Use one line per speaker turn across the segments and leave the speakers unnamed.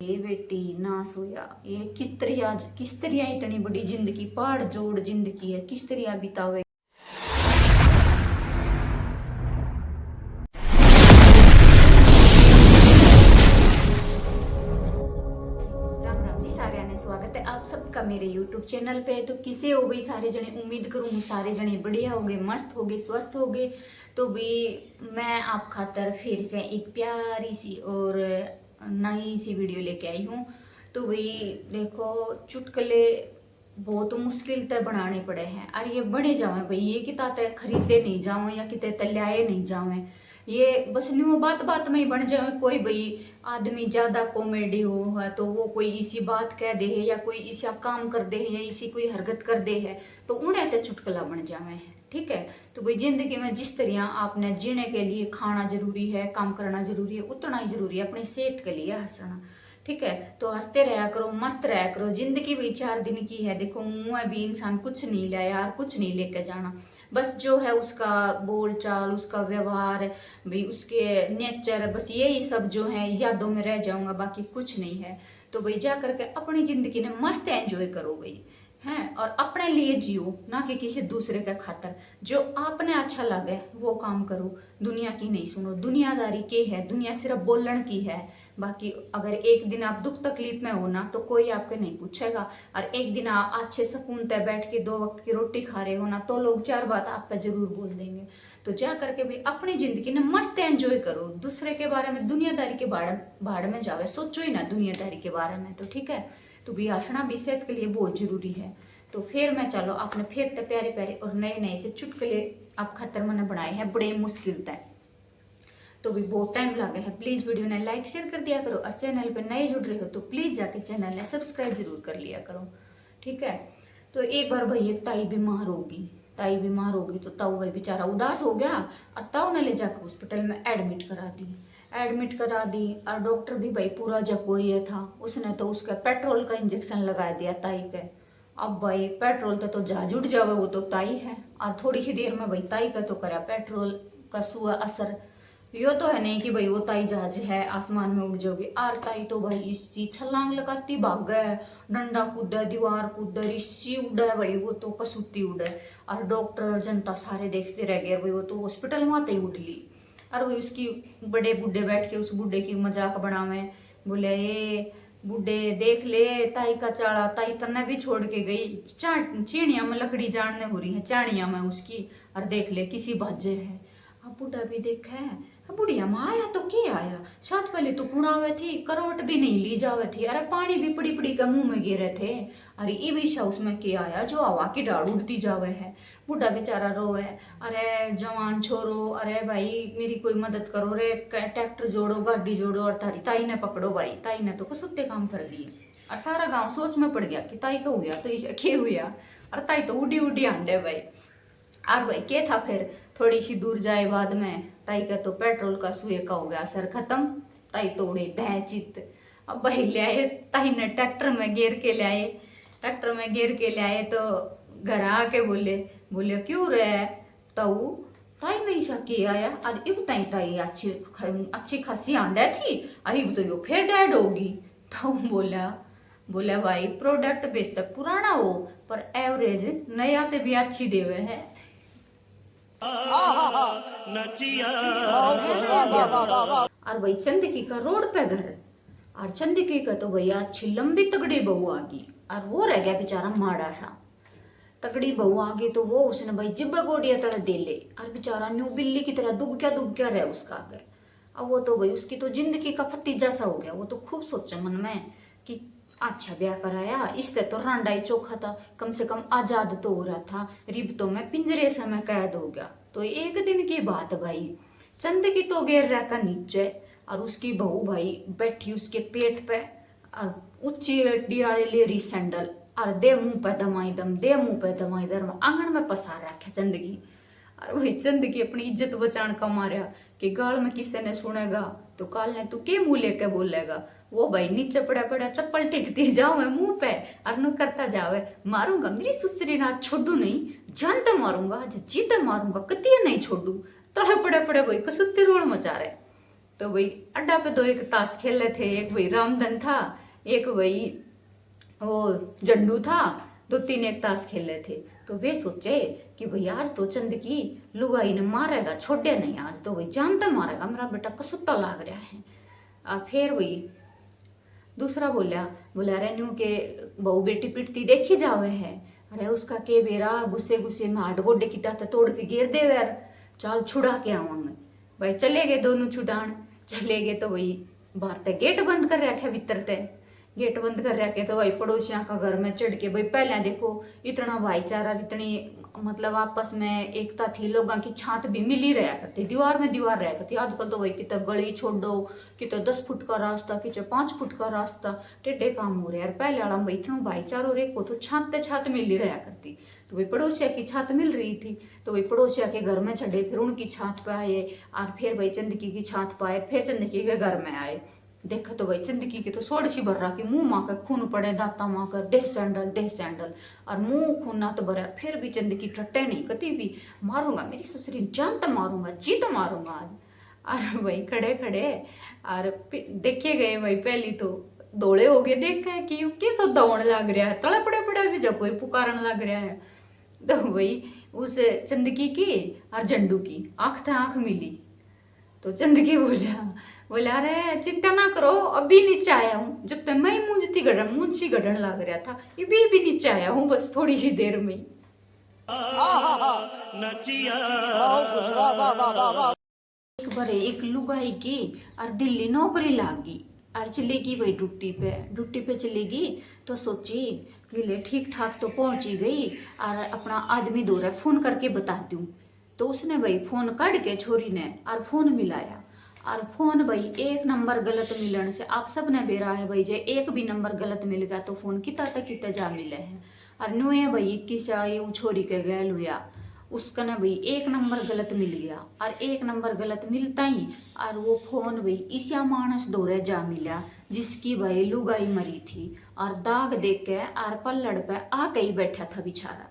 हे बेटी ना सोया, ये किस तरह इतनी बड़ी जिंदगी पहाड़ जोड़ जिंदगी है, किस तरह बितावे। राम राम जी सारे ने स्वागत है आप सबका मेरे YouTube चैनल पे। तो किसे हो भाई सारे जने, उम्मीद करूँ सारे जने बढ़िया हो गए, मस्त हो गए, स्वस्थ हो गए। तो भी मैं आप खातर फिर से एक प्यारी सी और नई सी वीडियो लेके आई हूँ। तो भाई देखो, चुटकुले बहुत मुश्किल तय बनाने पड़े हैं और ये बने जावे भाई, ये किता तय खरीदे नहीं जावे या किते तल्याए नहीं जावे, ये बस न्यू बात बात में ही बन जाए। कोई भाई आदमी ज्यादा कॉमेडी हो है तो वो कोई इसी बात कह दे है या कोई इसा काम कर दे है या इसी कोई हरकत कर दे है तो उन्हें तो चुटकुला बन जावे। ठीक है, तो भाई जिंदगी में जिस तरह आपने जीने के लिए खाना जरूरी है, काम करना जरूरी है, उतना ही जरूरी है अपनी सेहत के लिए हंसना। ठीक है, तो हंसते रहा करो, मस्त रहा करो। जिंदगी भी 4 दिन की है, देखो मुंह भी इंसान कुछ नहीं लाया यार, कुछ नहीं लेके जाना। बस जो है उसका बोल चाल, उसका व्यवहार भी, उसके नेचर, बस यही सब जो है यादों में रह जाऊंगा, बाकी कुछ नहीं है। तो भाई जा करके अपनी जिंदगी ने मस्त एंजॉय करो भाई, हैं, और अपने लिए जियो, ना कि किसी दूसरे के खातर। जो आपने अच्छा लगे वो काम करो, दुनिया की नहीं सुनो। दुनियादारी के है, दुनिया सिर्फ बोलने की है। बाकी अगर एक दिन आप दुख तकलीफ में हो ना तो कोई आपके नहीं पूछेगा, और एक दिन आप अच्छे सुकून से बैठ के 2 वक्त की रोटी खा रहे हो ना तो लोग 4 बात आप पे जरूर बोल देंगे। तो जा करके भी अपनी जिंदगी ने मस्त एंजॉय करो, दूसरे के बारे में, दुनियादारी के भाड़ में जावे, सोचो ही ना दुनियादारी के बारे में। तो ठीक है, तो भी हंसना भी सेहत के लिए बहुत जरूरी है। तो फिर मैं चलो आपने फिर तो प्यारे प्यारे और नए नए से चुटकुले आप खतर मैंने बनाए हैं, बड़े मुश्किल तय, तो भी बहुत टाइम लगे है। प्लीज वीडियो ने लाइक शेयर कर दिया करो, और चैनल पे नए जुड़ रहे हो तो प्लीज जाके चैनल ने सब्सक्राइब जरूर कर लिया करो। ठीक है, तो एक बार भाई एक ताई बीमार होगी तो ताऊ भाई बेचारा उदास हो गया, और ताऊ ने ले जाकर हॉस्पिटल में एडमिट करा दी। और डॉक्टर भी भाई पूरा जकोई था, उसने तो उसका पेट्रोल का इंजेक्शन लगा दिया ताई के। अब भाई पेट्रोल तो जहाज उड़ जावे, वो तो ताई है, और थोड़ी सी देर में भाई ताई का तो करा पेट्रोल का सुआ असर। यो तो है नहीं कि भाई वो ताई जहाज है आसमान में उड़ जाओगी, आर ताई तो भाई इसी छलांग लगाती भाग गए, डंडा कूदा, दीवार कूदा, इसी उड़ा भाई वो तो कसूती उड़े। और डॉक्टर जनता सारे देखते रह गए भाई, वो तो हॉस्पिटल में आते ही उड़ ली। और भाई उसकी बड़े बूढ़े बैठ के उस बूढ़े की मजाक बनावे, बोले ए बूढ़े देख ले ताई का चाड़ा, ताई तन्ने भी छोड़ के गई, चीणिया में लकड़ी जानने हो रही है, चाणिया में उसकी, और देख ले किसी बाजे है। अब बूढ़ा भी देखा है, बुढ़िया माँ आया तो क्या आया, साथ पहले तो कुड़ावे थी, करवट भी नहीं ली जावे थी, अरे पानी भी पड़ी पड़ी का मुंह में गिरे थे, अरे ये विषा उसमें क्या आया जो हवा की डाड़ उड़ती जावे है। बूढ़ा बेचारा रोवे, अरे जवान छोरो, अरे भाई मेरी कोई मदद करो रे, ट्रैक्टर जोड़ो, गाड़ी जोड़ो, और तारी ताई ने पकड़ो भाई, ताई ने तो कसुत्ते काम कर दिए। और सारा गाँव सोच में पड़ गया कि ताई का हुआ तो इसे खे हुआ, और ताई तो उड़ी उड़ी आंडे भाई। और भाई क्या था, फिर थोड़ी सी दूर जाए बाद में ताई का तो पेट्रोल का सुए का हो गया असर खत्म, ताई तो उड़े चित। अब भाई ले आए, ताई ने ट्रैक्टर में घेर के ले आए तो घर आके बोले क्यों रे ताऊ, ताई में ईसा के आया, और इब ताई अच्छी खासी आंदा थी, अरे इब तो यो फिर डेड होगी। ताऊ बोला भाई प्रोडक्ट बेशक पुराना हो पर एवरेज नया ते भी अच्छी देवे है। और भाई चंदकी का रोड पे घर, और चंदकी का तो भैया अच्छी लंबी तगड़ी बहू आ गई, और वो रह गया बेचारा माड़ा सा। तगड़ी बहू आ गई तो वो उसने भाई जिब्बा गोड़िया तड़ा दे ले, और बेचारा न्यू बिल्ली की तरह दुब क्या रहे उसका आगे। अब वो तो भाई उसकी तो जिंदगी का फतीजा सा हो गया, वो तो खूब सोचा मन में कि अच्छा ब्याह कराया, इससे तो रांडा ही चोखा था, कम से कम आजाद तो हो रहा था, रिब तो मैं पिंजरे से मैं कैद हो गया। तो एक दिन की बात भाई, चंदकी तो गिर रहा का नीचे, और उसकी बहू भाई बैठी उसके पेट पे, और ऊंची डियाले ले रही सैंडल, और दे मुंह पे दमाई दम आंगन में पसार रखा चंदकी। और वही चंदकी अपनी इज्जत बचाने का मारा कि गाल में किसी ने सुनेगा तो काल ने तू के मुंह लेके बोलेगा। वो भाई नीचे पड़ा चप्पल टिकती जाओ मैं मुंह पे, और नु करता जावे, मारूंगा मेरी सुसरी ना छोड़ू नहीं, जानते मारूंगा, जीते मारूंगा, कतिया नहीं छोड़ू। तड़े पड़े भाई कसुत्ती रोल मचा रहे। तो भाई अड्डा पे 2 एक ताश खेल रहे थे, एक भाई रामधन था, एक भाई वो जंडू था, 2 3 एक ताश खेल रहे थे। तो वे सोचे कि भाई आज तो चंद की लुगाई ने मारेगा, छोड़े नहीं, आज तो भाई जानता मारेगा, मेरा बेटा कसुत्ता लाग रहा है। फिर भाई दूसरा बोला बोला अरे न्यू के बहू बेटी पिटती देखी जावे है, अरे उसका के बेरा गुस्से गुस्से में हाथ गोडे की ताता तोड़ के गिर दे यार, चाल छुड़ा के आवांगे। भाई चले गए दोनों छुड़ान, चले गए तो भाई बाहर तक गेट बंद कर रखे, भीतर तक गेट बंद कर रखे। तो भाई पड़ोसियों का घर में चढ़ के भाई पहले देखो इतना भाईचारा, इतनी मतलब आपस में एकता थी, लोगों की छात भी मिली रहा करती, दीवार में दीवार रहा करती। आजकल तो भाई कितना गली छोड़ो, कितना 10 फुट का रास्ता, कितना 5 फुट का रास्ता, टेढ़े काम हो रहे यार। पहले वाला भाई इतना भाईचारो रे को तो छात ते छात मिली रहा करती। तो भाई पड़ोसिया की छात मिल रही थी, तो भाई पड़ोसिया के घर में चढ़े, फिर उनकी छात पे आए, और फिर भाई चंदकी की छात पे आए, फिर चंदकी के घर में आए। देखा तो भाई चंदकी के तो सोड़ सी भर रहा कि मुंह माकर खून पड़े, दाता माकर देह सैंडल, और मुंह खून ना तो भरा। फिर भी चंदकी टट्टे नहीं, कभी भी मारूंगा मेरी ससुरी जान तो मारूंगा, जी तो मारूंगा आज। और भाई खड़े खड़े और देखे गए भाई, पहली तो दौड़े हो गए, देखा है कि किस दौड़ लग रहा है, तले पड़े पड़े भी जब कोई पुकारन लग रहा है। तो भाई उस चंदकी की और झंडू की आंख आंख मिली। तो चंदकी बोला अरे चिंता ना करो, अभी नीचे आया हूँ, जब तक मैं मूंछ सी गढ़न लग रहा था, ये भी नीचे आया हूँ बस थोड़ी सी देर में। एक बार एक लुगाई की और दिल्ली नौकरी लागी, और चलेगी भाई ड्यूटी पे चलेगी। तो सोची कि ले ठीक ठाक तो पहुंच ही गई, और अपना आदमी दो रहा फोन करके बता दूं। तो उसने भाई फोन काट के छोरी ने और फोन मिलाया, और फोन भाई 1 नंबर गलत मिलने से आप सब ने बेरा है भाई, जे एक भी नंबर गलत मिल गया तो फोन किता तक किता जा मिले है। और न्यू है भाई 21 आई वो छोरी के गैल हुआ, उसका ना भाई 1 नंबर गलत मिल गया, और 1 नंबर गलत मिलता ही और वो फोन भाई ईसा मानस दौरे जा मिला, जिसकी भाई लुगाई मरी थी, और दाग देख के और पल्लड़ पे आके ही बैठा था बेचारा।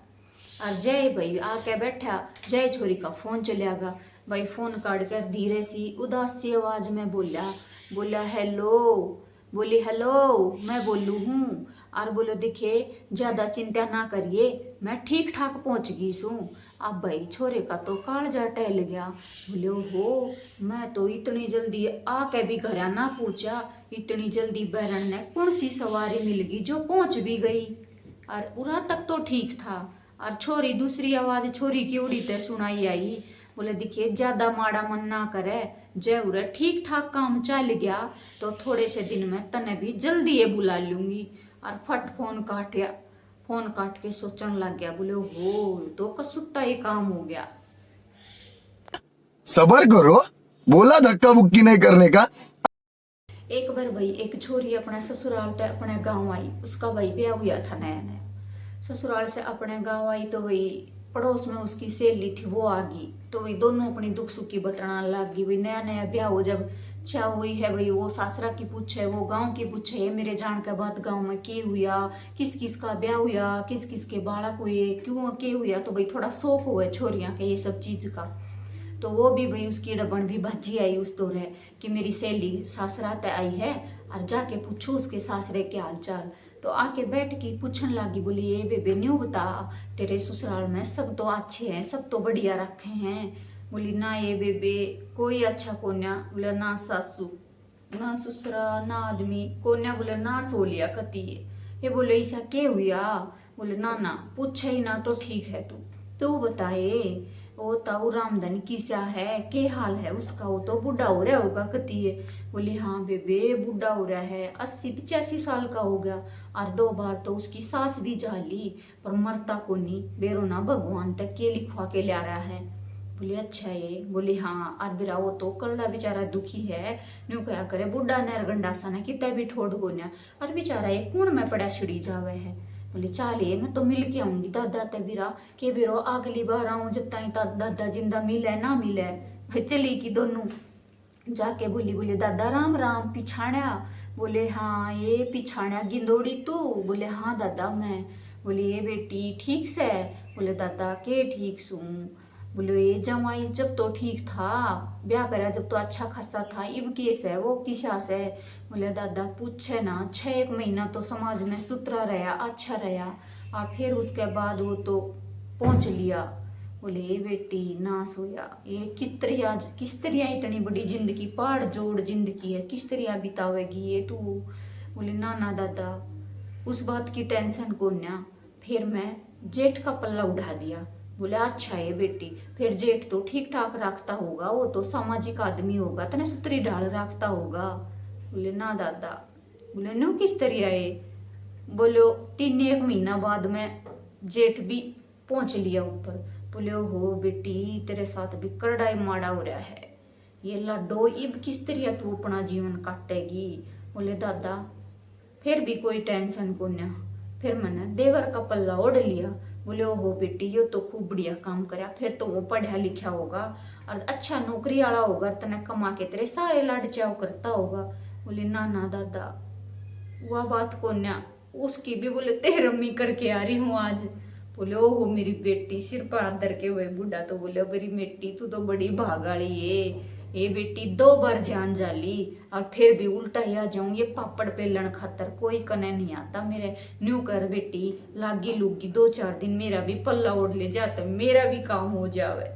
और जय भाई आके बैठा, जय छोरी का फोन चला गया। भाई फोन काट कर धीरे सी उदास सी आवाज में बोला हेलो, बोली हेलो मैं बोलू हूँ, और बोलो दिखे ज़्यादा चिंता ना करिए, मैं ठीक ठाक पहुँच गई सूँ। अब भाई छोरे का तो कालजा टहल गया, बोले हो मैं तो इतनी जल्दी आके भी घर ना पूछा, इतनी जल्दी बहरन ने कौन सी सवारी मिल गई जो पहुँच भी गई, और उरा तक तो ठीक था। और छोरी दूसरी आवाज छोरी की उड़ी ते सुनाई आई, बोले देखिए ज्यादा माड़ा मन ना करे, जय उरे ठीक ठाक काम चल गया तो थोड़े से दिन में तने भी जल्दी ये बुला लूंगी। और फट फोन काट के सोचने लग गया, बोले हो तो कसुत्ता ये काम हो गया।
सबर करो, बोला धक्का बुक्की नहीं करने का।
एक बार भाई एक छोरी अपने ससुराल ते अपने गाँव आई, उसका भाई ब्याह हुआ था नया नया, ससुराल से अपने गाँव आई। तो वही पड़ोस में उसकी सहेली थी वो आ गई, तो वही दोनों अपनी दुख सुख की बताना लग गई। वही नया नया ब्याह हो जब चाह हुई है, वही वो सासरा की पूछे, वो गांव की पूछे, ये मेरे जान के बाद गांव में के हुआ, किस किस का ब्याह हुआ, किस किस के बालक हुए, क्यों के हुआ। तो भाई थोड़ा शौक हुआ छोरियां के ये सब चीज का। तो वो भी भाई उसकी डबन भी भाजी आई उस दौरे कि मेरी सहेली सासरा ते आई है, और जाके पूछो उसके सासरे के हाल चाल। तो आके बैठ के पूछने लगी, बोली ये बेबे न्यू बता, तेरे ससुराल में सब तो अच्छे हैं, सब तो बढ़िया रखे हैं। बोली ना ये बेबे कोई अच्छा कोन्या, बोले ना सासू ना ससुरा ना आदमी कोन्या, बोले ना सोलिया कती है। ये बोले ऐसा के हुआ, बोले ना ना पूछे ही ना तो ठीक है, तू बताए वो ताऊ रामधन किसा है, के हाल है उसका, वो तो बूढ़ा हो रहा होगा कती है। बोली हाँ बेबे बूढ़ा हो रहा है, 80 85 साल का हो गया, और 2 बार तो उसकी सास भी जा ली, पर मरता को नहीं, बेरो ना भगवान तक के लिखवा के ला रहा है। बोली अच्छा ये, बोली हाँ, और बिरा वो तो कल्ला बेचारा दुखी है, न्यू क्या करे बूढ़ा नर गंडासा ने कितना भी ठोड़ गोन्या, और बेचारा ये कूण में पड़ा छिड़ी जावे है। बोले चालिए मैं तो मिल के आऊंगी दादा ते बिरा के बिरो अगली बार आऊं, जब तक दादा जिंदा मिले ना मिले। भाई चली की दोनों जाके बोली दादा राम राम पिछाड़ा, बोले हाँ ये पिछाड़ा गिंदोड़ी तू, बोले हाँ दादा मैं। बोले ये बेटी ठीक से, बोले दादा के ठीक सूं, बोले ये जमाई जब तो ठीक था, ब्याह करा जब तो अच्छा खासा था, इब केस है वो किसा से। बोले दादा पूछे ना, 6 एक महीना तो समाज में सुथरा रहा, अच्छा रहा, और फिर उसके बाद वो तो पहुंच लिया। बोले ये बेटी ना सोया, ये किस तरह इतनी बड़ी जिंदगी, पहाड़ जोड़ जिंदगी है, किस तरह बितावेगी ये तू। बोले ना ना दादा उस बात की टेंशन को ना। फिर मैं जेठ का पल्ला उठा दिया। बोले अच्छा है बेटी, फिर जेठ तो ठीक ठाक रखता होगा, वो तो सामाजिक आदमी होगा, तने सुतरी ढाल रखता होगा। बोले ना दादा। बोले नो किस तरह है। बोलो 3 एक महीना बाद में जेठ भी पहुंच लिया ऊपर। बोले हो बेटी तेरे साथ भी करड़ाई माड़ा हो रहा है, ये लाडो इब किस तरह तू अपना जीवन काटेगी। बोले दादा फिर भी कोई टेंशन को ना। फिर मैंने देवर का पल्ला ओढ़ लिया। बोले ओहो बेटी ये तो खूब बढ़िया काम करा, फिर तो वो पढ़ा लिखा होगा और अच्छा नौकरी वाला होगा, तने कमा के तेरे सारे लाड चाव करता होगा। बोले ना ना दादा वह बात को ना, उसकी भी बोले तेरहवीं करके आ रही हूँ आज। बोले ओहो मेरी बेटी, सिर पर हाथ धर के हुए बूढ़ा तो बोले मेरी बेटी तू तो बड़ी भागाड़ी है, ये बेटी 2 बार जान जाली और फिर भी उल्टा ही आ जाऊं, ये पापड़ पेलन खातर कोई कने नहीं आता मेरे। न्यू कर बेटी, लागी लूगी 2 4 दिन मेरा भी पल्ला ओढ़ ले जाता, मेरा भी काम हो जावे।